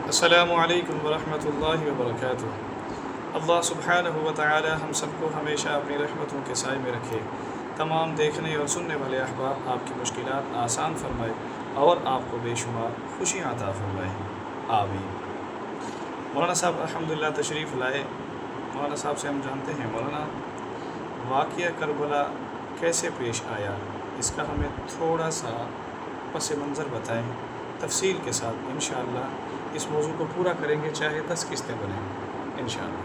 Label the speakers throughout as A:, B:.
A: السلام علیکم ورحمۃ اللہ وبرکاتہ۔ اللہ سبحانہ و تعالی ہم سب کو ہمیشہ اپنی رحمتوں کے سائے میں رکھے، تمام دیکھنے اور سننے والے احباب آپ کی مشکلات آسان فرمائے اور آپ کو بے شمار خوشیاں عطا فرمائے، آمین۔ مولانا صاحب الحمدللہ تشریف لائے۔ مولانا صاحب سے ہم جانتے ہیں، مولانا واقعہ کربلا کیسے پیش آیا، اس کا ہمیں تھوڑا سا پس منظر بتائیں تفصیل کے ساتھ۔ انشاءاللہ اس موضوع کو پورا کریں گے، چاہے 10 قسطیں بنیں انشاءاللہ۔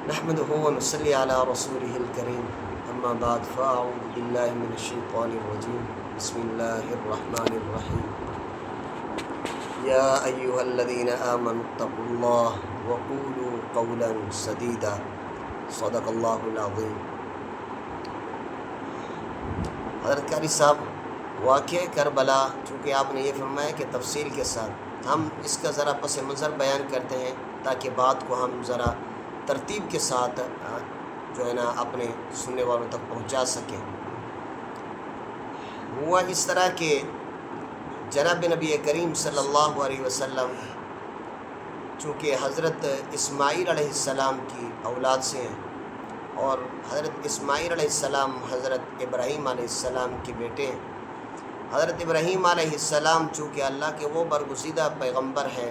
B: نحمده ونصلي على رسوله الكريم، اما بعد فاعوذ بالله من الشيطان الرجيم، بسم الله الرحمن الرحيم، يا ايها الذين آمنوا اتقوا الله وقولوا قولا سديدا، صدق الله العظيم۔ حضرت قاری صاحب، واقعہ کربلا چونکہ آپ نے یہ فرمایا کہ تفصیل کے ساتھ، ہم اس کا ذرا پس منظر بیان کرتے ہیں تاکہ بات کو ہم ذرا ترتیب کے ساتھ جو ہے نا اپنے سننے والوں تک پہنچا سکیں۔ ہوا اس طرح کہ جناب نبی کریم صلی اللہ علیہ وسلم چونکہ حضرت اسماعیل علیہ السلام کی اولاد سے ہیں، اور حضرت اسماعیل علیہ السلام حضرت ابراہیم علیہ السلام کے بیٹے ہیں۔ حضرت ابراہیم علیہ السلام چونکہ اللہ کے وہ برگزیدہ پیغمبر ہیں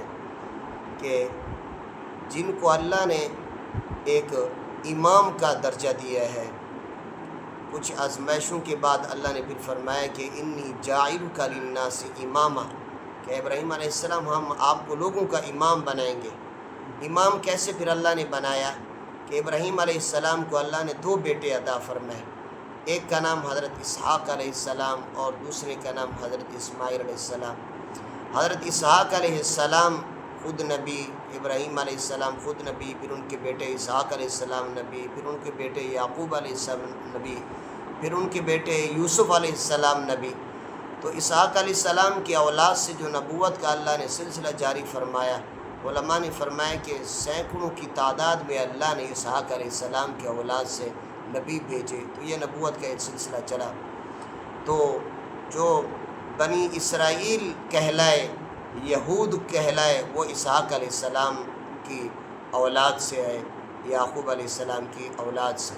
B: کہ جن کو اللہ نے ایک امام کا درجہ دیا ہے، کچھ آزمائشوں کے بعد اللہ نے پھر فرمایا کہ انی جاعلک للناس اماما، کہ ابراہیم علیہ السلام ہم آپ کو لوگوں کا امام بنائیں گے۔ امام کیسے پھر اللہ نے بنایا کہ ابراہیم علیہ السلام کو اللہ نے 2 بیٹے عطا فرمائے، ایک کا نام حضرت اسحاق علیہ السلام اور دوسرے کا نام حضرت اسماعیل علیہ السلام۔ حضرت اسحاق علیہ السلام خود نبی، ابراہیم علیہ السلام خود نبی، پھر ان کے بیٹے اسحاق علیہ السلام نبی، پھر ان کے بیٹے یعقوب علیہ السلام نبی، پھر ان کے بیٹے یوسف علیہ السلام نبی۔ تو اسحاق علیہ السلام کی اولاد سے جو نبوت کا اللہ نے سلسلہ جاری فرمایا، علماء نے فرمایا کہ سینکڑوں کی تعداد میں اللہ نے اسحاق علیہ السلام کی اولاد سے نبی بھیجے، تو یہ نبوت کا ایک سلسلہ چلا۔ تو جو بنی اسرائیل کہلائے، یہود کہلائے، وہ اسحاق علیہ السلام کی اولاد سے ہے، یعقوب علیہ السلام کی اولاد سے۔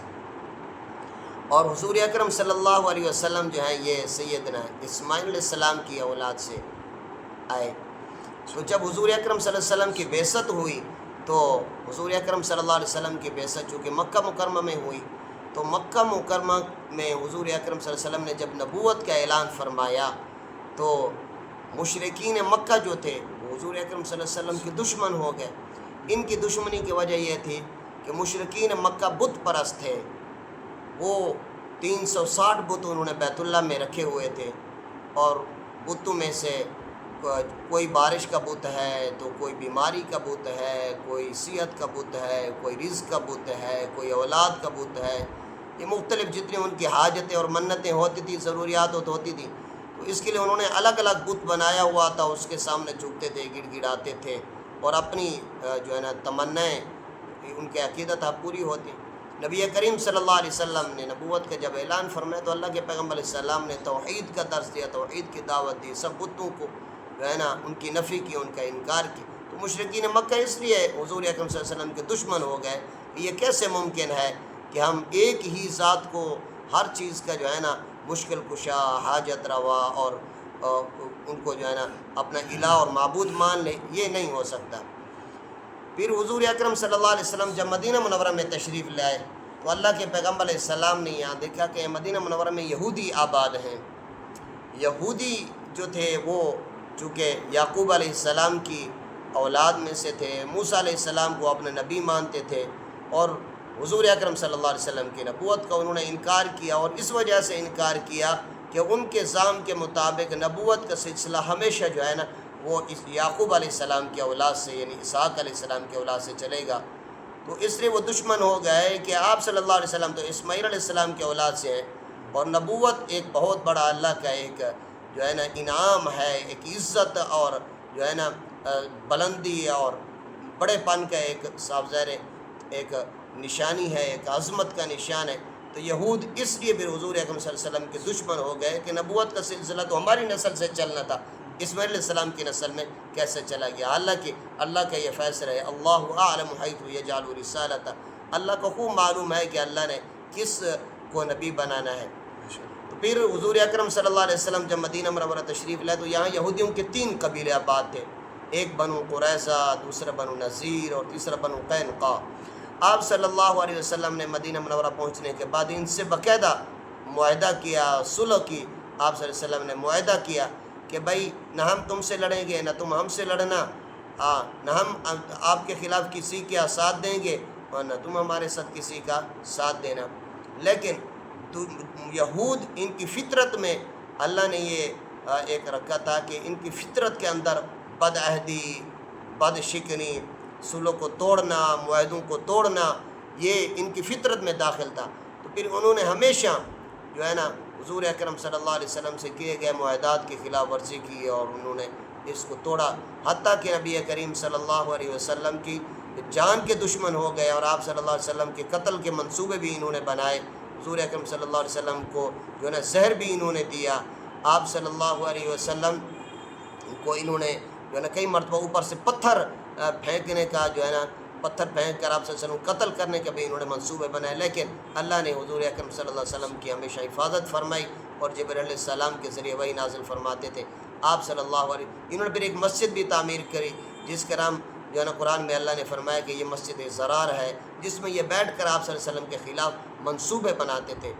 B: اور حضور اکرم صلی اللہ علیہ وسلم جو ہیں یہ سیدنا اسماعیل علیہ السلام کی اولاد سے آئے۔ تو جب حضور اکرم صلی اللہ علیہ وسلم کی بعثت ہوئی، تو حضور اکرم صلی اللہ علیہ وسلم کی بعثت چونکہ مکہ مکرمہ میں ہوئی، تو مکہ مکرمہ میں حضور اکرم صلی اللہ علیہ وسلم نے جب نبوت کا اعلان فرمایا، تو مشرکین مکہ جو تھے وہ حضور اکرم صلی اللہ علیہ وسلم کے دشمن ہو گئے۔ ان کی دشمنی کی وجہ یہ تھی کہ مشرکین مکہ بت پرست تھے، وہ 360 بت انہوں نے بیت اللہ میں رکھے ہوئے تھے، اور بتوں میں سے کوئی بارش کا بت ہے، تو کوئی بیماری کا بت ہے، کوئی صحت کا بت ہے، کوئی رزق کا بت ہے، کوئی اولاد کا بت ہے، یہ مختلف جتنی ان کی حاجتیں اور منتیں ہوتی تھی، ضروریات ہوتی تھی، تو اس کے لیے انہوں نے الگ الگ بت بنایا ہوا تھا، اس کے سامنے جھکتے تھے، گڑ گڑاتے تھے، اور اپنی جو ہے نا تمنائیں، ان کے عقیدت پوری ہوتی۔ نبی کریم صلی اللہ علیہ وسلم نے نبوت کا جب اعلان فرمایا، تو اللہ کے پیغمبر علیہ السلام نے توحید کا درس دیا، توحید کی دعوت دی، سب بتوں کو جو ہے نا ان کی نفی کی، ان کا انکار کی۔ تو مشرکین مکہ اس لیے حضور اکرم صلی اللہ علیہ وسلم کے دشمن ہو گئے، یہ کیسے ممکن ہے کہ ہم ایک ہی ذات کو ہر چیز کا جو ہے نا مشکل کشا، حاجت روا، اور ان کو جو ہے نا اپنا الہ اور معبود مان لیں، یہ نہیں ہو سکتا۔ پھر حضور اکرم صلی اللہ علیہ وسلم جب مدینہ منورہ میں تشریف لائے، تو اللہ کے پیغمبر علیہ السلام نے یہاں دیکھا کہ مدینہ منورہ میں یہودی آباد ہیں۔ یہودی جو تھے وہ چونکہ یعقوب علیہ السلام کی اولاد میں سے تھے، موسیٰ علیہ السلام کو اپنا نبی مانتے تھے، اور حضور اکرم صلی اللہ علیہ وسلم کی نبوت کا انہوں نے انکار کیا، اور اس وجہ سے انکار کیا کہ ان کے ظام کے مطابق نبوت کا سلسلہ ہمیشہ جو ہے نا وہ اس یعقوب علیہ السلام کی اولاد سے، یعنی اسحاق علیہ السلام کی اولاد سے چلے گا۔ تو اس لیے وہ دشمن ہو گئے کہ آپ صلی اللہ علیہ وسلم تو اسماعیل علیہ السلام کی اولاد سے ہیں، اور نبوت ایک بہت بڑا اللہ کا ایک جو ہے نا انعام ہے، ایک عزت اور جو ہے نا بلندی اور بڑے پن کا ایک صاف ظاہر ایک نشانی ہے، ایک عظمت کا نشان ہے۔ تو یہود اس لیے پھر حضور اکرم صلی اللہ علیہ وسلم کے دشمن ہو گئے کہ نبوت کا سلسلہ تو ہماری نسل سے چلنا تھا، اسماعیل علیہ السلام کی نسل میں کیسے چلا گیا؟ حالانکہ اللہ کا یہ فیصلہ ہے، اللہ اعلم حیث یجعل رسالتہ، اللہ کو خوب معلوم ہے کہ اللہ نے کس کو نبی بنانا ہے۔ تو پھر حضور اکرم صلی اللہ علیہ وسلم جب مدینہ منورہ تشریف لائے تو یہاں یہودیوں کے 3 قبیلے آباد تھے، ایک بنو قریظہ، دوسرا بنو نذیر اور تیسرا بنو قینقاع۔ آپ صلی اللہ علیہ وسلم نے مدینہ منورہ پہنچنے کے بعد ان سے باقاعدہ معاہدہ کیا، صلح کی۔ آپ صلی اللہ علیہ وسلم نے معاہدہ کیا کہ بھائی نہ ہم تم سے لڑیں گے، نہ تم ہم سے لڑنا، نہ ہم آپ کے خلاف کسی کا ساتھ دیں گے اور نہ تم ہمارے ساتھ کسی کا ساتھ دینا۔ لیکن یہود ان کی فطرت میں اللہ نے یہ ایک رکھا تھا کہ ان کی فطرت کے اندر بد عہدی، بد شکنی، صلح کو توڑنا، معاہدوں کو توڑنا، یہ ان کی فطرت میں داخل تھا۔ تو پھر انہوں نے ہمیشہ جو ہے نا حضور اکرم صلی اللہ علیہ وسلم سے کیے گئے معاہدات کی خلاف ورزی کی اور انہوں نے اس کو توڑا، حتیٰ کہ نبی کریم صلی اللہ علیہ وسلم کی جان کے دشمن ہو گئے اور آپ صلی اللہ علیہ وسلم کے قتل کے منصوبے بھی انہوں نے بنائے۔ حضور اکرم صلی اللہ علیہ وسلم کو جو ہے نا زہر بھی انہوں نے دیا۔ آپ صلی اللہ علیہ وسلم کو انہوں نے جو ہے نا کئی مرتبہ اوپر سے پتھر پھینکنے کا جو ہے نا پتھر پھینک کر آپ صلی اللہ علیہ وسلم قتل کرنے کے بھی انہوں نے منصوبے بنائے، لیکن اللہ نے حضور اکرم صلی اللہ علیہ وسلم کی ہمیشہ حفاظت فرمائی اور جبرائیل علیہ السلام کے ذریعے وحی نازل فرماتے تھے۔ آپ صلی اللہ علیہ انہوں نے پھر ایک مسجد بھی تعمیر کری جس کا نام جو ہے نا قرآن میں اللہ نے فرمایا کہ یہ مسجد زرار ہے، جس میں یہ بیٹھ کر آپ صلی اللہ علیہ وسلم کے خلاف منصوبے بناتے تھے۔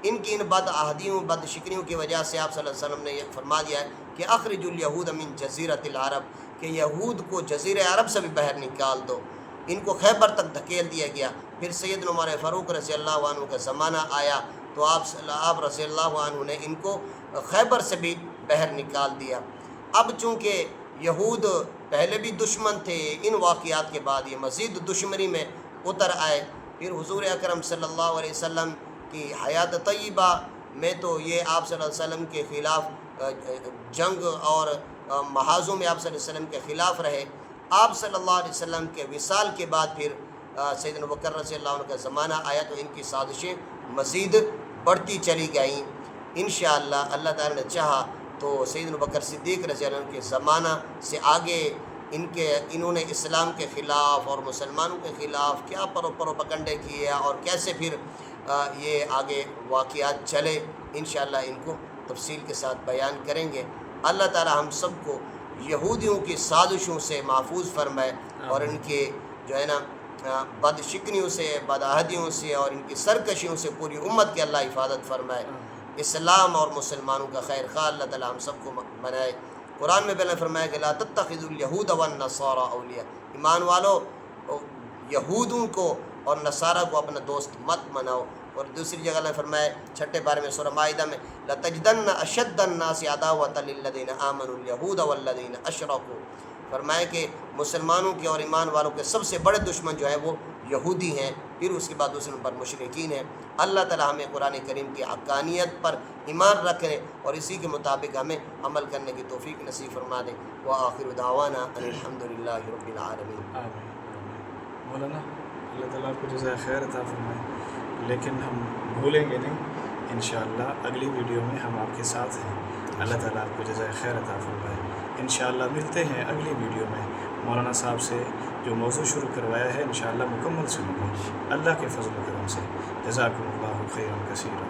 B: ان کی ان بد عہدیوں، بد شکنیوں کی وجہ سے آپ صلی اللہ علیہ وسلم نے یہ فرما دیا ہے کہ اخرج الیہود من جزیرۃ العرب، کہ یہود کو جزیرہ عرب سے بھی باہر نکال دو۔ ان کو خیبر تک دھکیل دیا گیا۔ پھر سیدنا عمر فاروق رضی اللہ عنہ کا زمانہ آیا تو آپ رضی اللہ عنہ نے ان کو خیبر سے بھی باہر نکال دیا۔ اب چونکہ یہود پہلے بھی دشمن تھے، ان واقعات کے بعد یہ مزید دشمنی میں اتر آئے۔ پھر حضور اکرم صلی اللہ علیہ وسلم کی حیات طیبہ میں تو یہ آپ صلی اللہ علیہ وسلم کے خلاف جنگ اور محاذوں میں آپ صلی اللہ علیہ وسلم کے خلاف رہے۔ آپ صلی اللہ علیہ وسلم کے وصال کے بعد پھر سیدنا بکر رضی اللہ عنہ کا زمانہ آیا تو ان کی سازشیں مزید بڑھتی چلی گئیں۔ انشاءاللہ اللہ تعالی نے چاہا تو سیدنا بکر صدیق رضی اللہ عنہ کے زمانہ سے آگے انہوں نے اسلام کے خلاف اور مسلمانوں کے خلاف کیا پروپیگنڈے کیے اور کیسے پھر یہ آگے واقعات چلے، انشاءاللہ ان کو تفصیل کے ساتھ بیان کریں گے۔ اللہ تعالی ہم سب کو یہودیوں کی سازشوں سے محفوظ فرمائے اور ان کے جو ہے نا بد شکنیوں سے، بد عہدیوں سے اور ان کی سرکشیوں سے پوری امت کی اللہ حفاظت فرمائے۔ اسلام اور مسلمانوں کا خیر خواہ اللہ تعالی ہم سب کو بنائے۔ قرآن میں پہلے فرمایا کہ لا تتخذوا الیہود والنصارى اولیاء، ایمان والو یہودوں کو اور نصارہ کو اپنا دوست مت بناؤ۔ اور دوسری جگہ اللہ نے فرمایا 6 پارے میں سورہ مائدہ میں لَتَجْدَنَّ أَشَدَّ النَّاسِ عَدَاوَةً لِلَّذِينَ آمَنُوا الْيَهُودَ وَالَّذِينَ أَشْرَكُوا، فرمایا کہ مسلمانوں کے اور ایمان والوں کے سب سے بڑے دشمن جو ہیں وہ یہودی ہیں، پھر اس کے بعد دوسرے پر مشرکین ہیں۔ اللہ تعالی ہمیں قرآن کریم کی حقانیت پر ایمان رکھنے اور اسی کے مطابق ہمیں عمل کرنے کی توفیق نصیب فرما دے۔ وآخر دعوانا ان الحمد للہ رب العالمین۔
A: آمین۔ مولانا اللہ تعالیٰ آپ کو جزائے خیر عطا فرمائے، لیکن ہم بھولیں گے نہیں، انشاءاللہ اگلی ویڈیو میں ہم آپ کے ساتھ ہیں۔ اللہ تعالیٰ آپ کو جزائے خیر عطا فرمائے۔ انشاءاللہ ملتے ہیں اگلی ویڈیو میں۔ مولانا صاحب سے جو موضوع شروع کروایا ہے انشاءاللہ مکمل سنیں گے اللہ کے فضل و کرم سے۔ جزاکم اللہ خیرا کثیرا۔